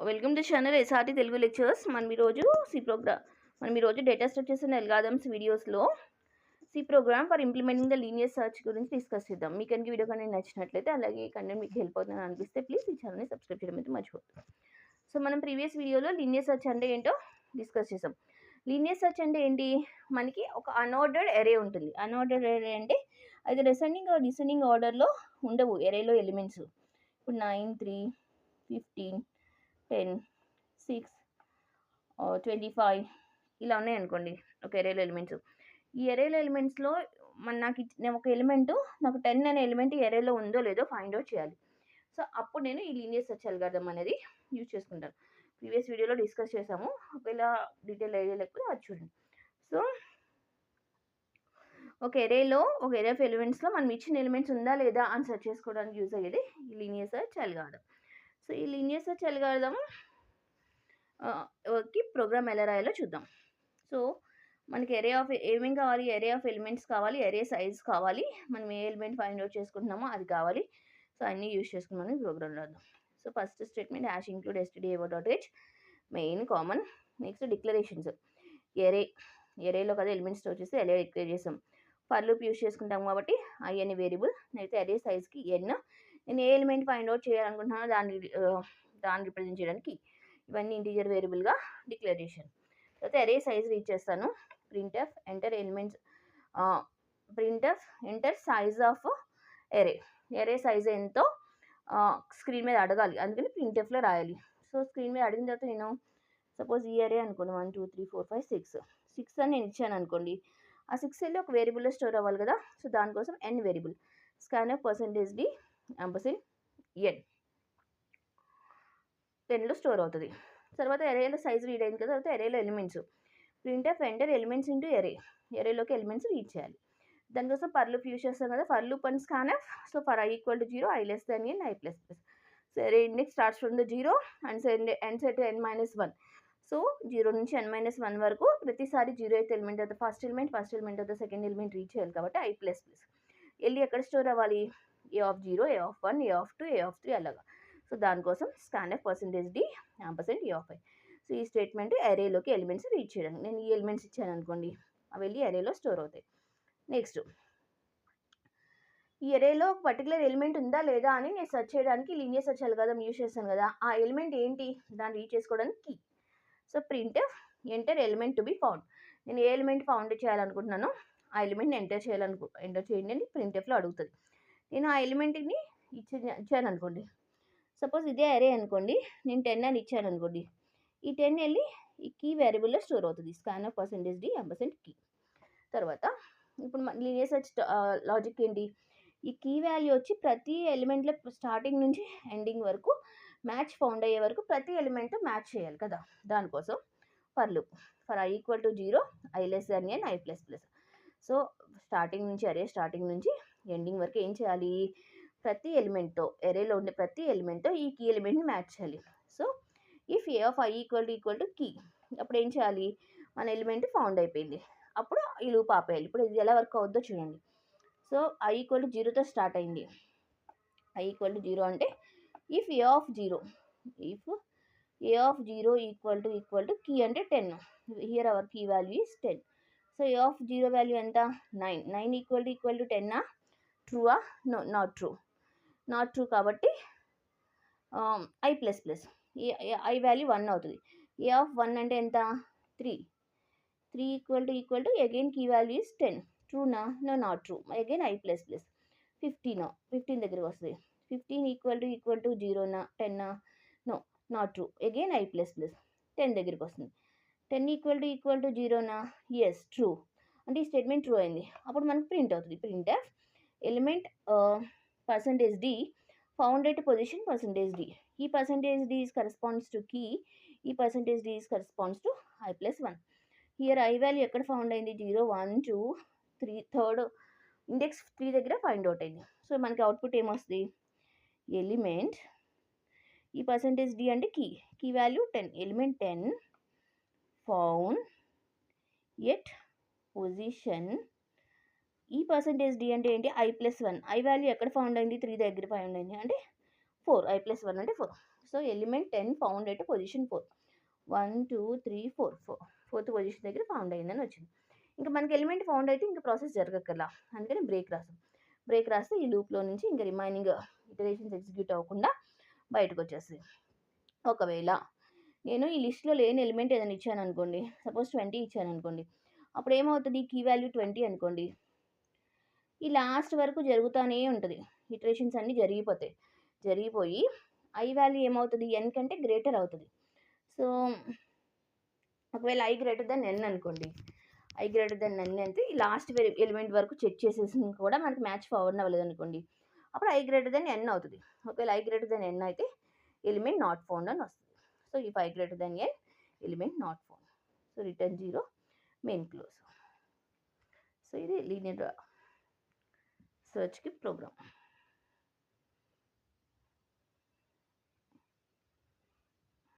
Welcome to channel SRT Telugu lectures. మనం ఈరోజు data structures and algorithms వీడియోస్లో C program for implementing the linear search గురించి discuss చేద్దాం. మీకు కనుక వీడియో కానీ నచ్చినట్లయితే, అలాగే కంటెంట్ మీకు హెల్ప్ అవుతుందని అనిపిస్తే ప్లీజ్ ఈ ఛానల్ని సబ్స్క్రైబ్ చేయడం అయితే మర్చిపోతుంది. సో మనం ప్రీవియస్ వీడియోలో లీనియర్ సర్చ్ అంటే ఏంటో డిస్కస్ చేసాం. లీనియర్ సర్చ్ అంటే ఏంటి? మనకి ఒక అన్ఆర్డర్డ్ ఎరే ఉంటుంది. అన్ఆర్డర్డ్ ఎరే అంటే అది డిసెండింగ్ ఆర్డర్లో ఉండవు ఎరేలో ఎలిమెంట్స్. ఇప్పుడు 9, 3, 15, 10, 6, 25 ఇలా ఉన్నాయి అనుకోండి ఒక ఎరేలో ఎలిమెంట్స్. ఈ ఎరేలో ఎలిమెంట్స్లో నాకు ఒక ఎలిమెంట్, నాకు 10 అనే ఎలిమెంట్ ఈ ఎరేలో ఉందో లేదో ఫైండ్ అవుట్ చేయాలి. సో అప్పుడు నేను ఈ లీనియర్ సెర్చ్ అల్గారిథం అనేది యూజ్ చేసుకుంటాను. ప్రీవియస్ వీడియోలో డిస్కస్ చేసాము. ఒకవేళ డీటెయిల్ ఐడియా లేకపోతే అది చూడండి. సో ఒక ఎరే ఆఫ్ ఎలిమెంట్స్లో మనం ఇచ్చిన ఎలిమెంట్స్ ఉందా లేదా అని సెర్చ్ చేసుకోవడానికి యూజ్ అయ్యేది ఈ లీనియర్ సెర్చ్ అల్గారిథం. సో ఈ లీనియర్ సెర్చ్ అల్గారిథం కి ప్రోగ్రామ్ ఎలా రాయాలో చూద్దాం. సో మనకి ఏమేం కావాలి? ఎరే ఆఫ్ ఎలిమెంట్స్ కావాలి, ఎరే సైజ్ కావాలి, మనం ఏ ఎలిమెంట్ ఫైండ్ అవుట్ చేసుకుంటున్నామో అది కావాలి. సో అన్నీ యూజ్ చేసుకుని మనం ప్రోగ్రామ్ రాద్దాం. So first statement hash include stdio.h main common. Next declarations. ఎరేలో కదా ఎలిమెంట్స్ స్టోర్ చేసి ఎరే డిక్లేర్ చేసాం. ఫర్ లూప్ యూజ్ చేసుకుంటాం కాబట్టి ఐ అనే వేరియబుల్, అయితే ఎరే సైజ్కి n. నేను ఏ ఎలిమెంట్ ఫైండ్ అవుట్ చేయాలనుకుంటున్నానో దాన్ని రిప్రజెంట్ చేయడానికి ఇవన్నీ ఇంటీజర్ వేరియబుల్గా డిక్లరేషన్. తర్వాత ఎరే సైజ్ రీచ్ చేస్తాను. Printf enter size of array size ఎంతో స్క్రీన్ మీద అడగాలి, అందుకని ప్రింట్ఎఫ్లో రాయాలి. సో స్క్రీన్ మీద అడిగిన తర్వాత నేను సపోజ్ ఈ ఎరే అనుకోండి 1 2 3 4 5 6 అని నేను ఇచ్చాను అనుకోండి. ఆ 6 వెళ్ళి ఒక వేరియబుల్లో స్టోర్ అవ్వాలి కదా. సో దానికోసం n variable scanf %d %n 10లో స్టోర్ అవుతుంది. తర్వాత ఎరేలో సైజ్ రీడ్ అయింది కదా. తర్వాత ఎరేలో elements printf enter elements into ఎరేలోకి ఎలిమెంట్స్ రీడ్ చేయాలి. దానికోసం ఫర్ లూప్ యూజ్ చేస్తాం కదా. For loop and scanf. So for i = 0, i less than n, i plus plus. So array index starts from the 0 and set n-1. So 0 నుంచి n-1 వరకు ప్రతిసారి 0th element అవుతుంది first element అవుతుంది second element reach చేయాలి కాబట్టి i plus plus. వెళ్ళి ఎక్కడ store అవ్వాలి? a0, a1, a2, a3 అలాగా. సో దానికోసం స్కాన్ఎఫ్ %d %e. సో ఈ స్టేట్మెంట్ ఎరేలోకి ఎలిమెంట్స్ రీడ్ చేయడానికి. నేను ఈ ఎలిమెంట్స్ ఇచ్చాను అనుకోండి, అవి వెళ్ళి ఎరేలో స్టోర్ అవుతాయి. నెక్స్ట్ ఈ ఎరేలో ఒక పర్టికులర్ ఎలిమెంట్ ఉందా లేదా అని నేను సెర్చ్ చేయడానికి లీనియర్ సెర్చ్ అల్గారిథం యూజ్ చేస్తాను కదా. ఆ ఎలిమెంట్ ఏంటి దాన్ని రీడ్ చేసుకోవడానికి key. So printf enter element to be found. నేను ఏ ఎలిమెంట్ ఫౌండ్ చేయాలనుకుంటున్నానో ఆ ఎలిమెంట్ని ఎంటర్ చేయండి అని ప్రింట్ఎఫ్లో అడుగుతుంది. నేను ఆ ఎలిమెంట్ని ఇచ్చాను అనుకోండి. సపోజ్ ఇదే అరే అనుకోండి, నేను 10 అని ఇచ్చాను అనుకోండి. ఈ 10 వెళ్ళి ఈ కీ వేరియబుల్లో స్టోర్ అవుతుంది స్కాన్ఎఫ్ %d %key. తర్వాత ఇప్పుడు లీనియర్ సెర్చ్ లాజిక్ ఏంటి? ఈ కీ వాల్యూ వచ్చి ప్రతి ఎలిమెంట్లో స్టార్టింగ్ నుంచి ఎండింగ్ వరకు మ్యాచ్ ఫౌండ్ అయ్యే వరకు ప్రతి ఎలిమెంట్ మ్యాచ్ చేయాలి కదా. దానికోసం for loop for i = 0, i less than n, i plus plus. So అరే స్టార్టింగ్ నుంచి ఎండింగ్ వరకు ఏం చేయాలి? ప్రతి ఎలిమెంట్తో ఎరేలో ఉండే ప్రతి ఎలిమెంట్తో ఈ కీ ఎలిమెంట్ని మ్యాచ్ చేయాలి. So if a of i = key, అప్పుడు ఏం చేయాలి? మన ఎలిమెంట్ ఫౌండ్ అయిపోయింది, అప్పుడు ఈ లూప్ ఆపేయాలి. ఇప్పుడు ఇది ఎలా వర్క్ అవుద్దో చూడండి. సో i = 0తో స్టార్ట్ అయింది. i = 0 అంటే ఇఫ్ a of 0 = key అంటే 10. Here our key value is 10. So a of 0 value ఎంత? 9 = 10. ట్రూవా? నో, నాట్ ట్రూ కాబట్టి i plus plus. i value 1 అవుతుంది. a of 1 అంటే ఎంత? 3 = అగైన్ కీ వాల్యూ ఈజ్ 10. ట్రూనా? No, not true. Again i plus plus. 15 దగ్గరికి వస్తుంది. 15 = 0నా 10నా? No, not true. Again i plus plus. 10 దగ్గరికి వస్తుంది. 10 = 0నా? Yes, true. అంటే ఈ స్టేట్మెంట్ ట్రూ అయింది. అప్పుడు మనకు ప్రింట్ అవుతుంది. Printf element %d found at position %d. ఈ %d కరెస్పాండ్స్ టు కీ, ఈ %d corresponds to i plus 1. Here i value ఎక్కడ ఫౌండ్ అయింది? 0 1 2 3 థర్డ్ ఇండెక్స్ 3 దగ్గర ఫైండ్ అవుట్ అయింది. సో మనకి అవుట్పుట్ ఏమొస్తుంది? ఎలిమెంట్ ఈ %d అంటే key value 10, element 10 found at position. ఈ %d అంటే ఏంటి? i plus 1. i వాల్యూ ఎక్కడ ఫౌండ్ అయింది? 3 దగ్గర ఫౌండ్ అయింది అంటే 4. i plus 1 అంటే 4. So element 10 found at position 4. 1 2 3 4 fourth position దగ్గర ఫౌండ్ అయిందని వచ్చింది. ఇంకా మనకి ఎలిమెంట్ ఫౌండ్ అయితే ఇంకా ప్రాసెస్ జరగక్కర్లా, అందుకని బ్రేక్ రాసాం. బ్రేక్ రాస్తే ఈ లూప్లో నుంచి ఇంకా రిమైనింగ్ ఇటరేషన్స్ ఎగ్జిక్యూట్ అవ్వకుండా బయటకు వచ్చేస్తుంది. ఒకవేళ నేను ఈ లిస్ట్లో లేని ఎలిమెంట్ ఏదైనా ఇచ్చాను అనుకోండి, సపోజ్ 20 ఇచ్చాను అనుకోండి, అప్పుడు ఏమవుతుంది, కీ వాల్యూ 20 అనుకోండి, ఈ లాస్ట్ వరకు జరుగుతూనే ఉంటుంది, ఇటరేషన్స్ అన్నీ జరిగిపోయి ఐ వాల్యూ ఏమవుతుంది, ఎన్ కంటే గ్రేటర్ అవుతుంది. సో ఒకవేళ ఐ గ్రేటర్ దెన్ ఎన్ అనుకోండి, ఐ గ్రేటర్ దెన్ ఎన్ అంటే ఈ లాస్ట్ ఎలిమెంట్ వరకు చెక్ చేసేసి కూడా మనకి మ్యాచ్ ఫార్వర్డ్ అవ్వలేదు అనుకోండి, అప్పుడు ఐ గ్రేటర్ దెన్ ఎన్ అవుతుంది. ఒకవేళ ఐ గ్రేటర్ దెన్ ఎన్ అయితే ఎలిమెంట్ నాట్ ఫౌండ్ అని వస్తుంది. So if i greater then n, element not found. So return 0, main close. So ఇది లీనియర్ సెర్చ్కి ప్రోగ్రామ్.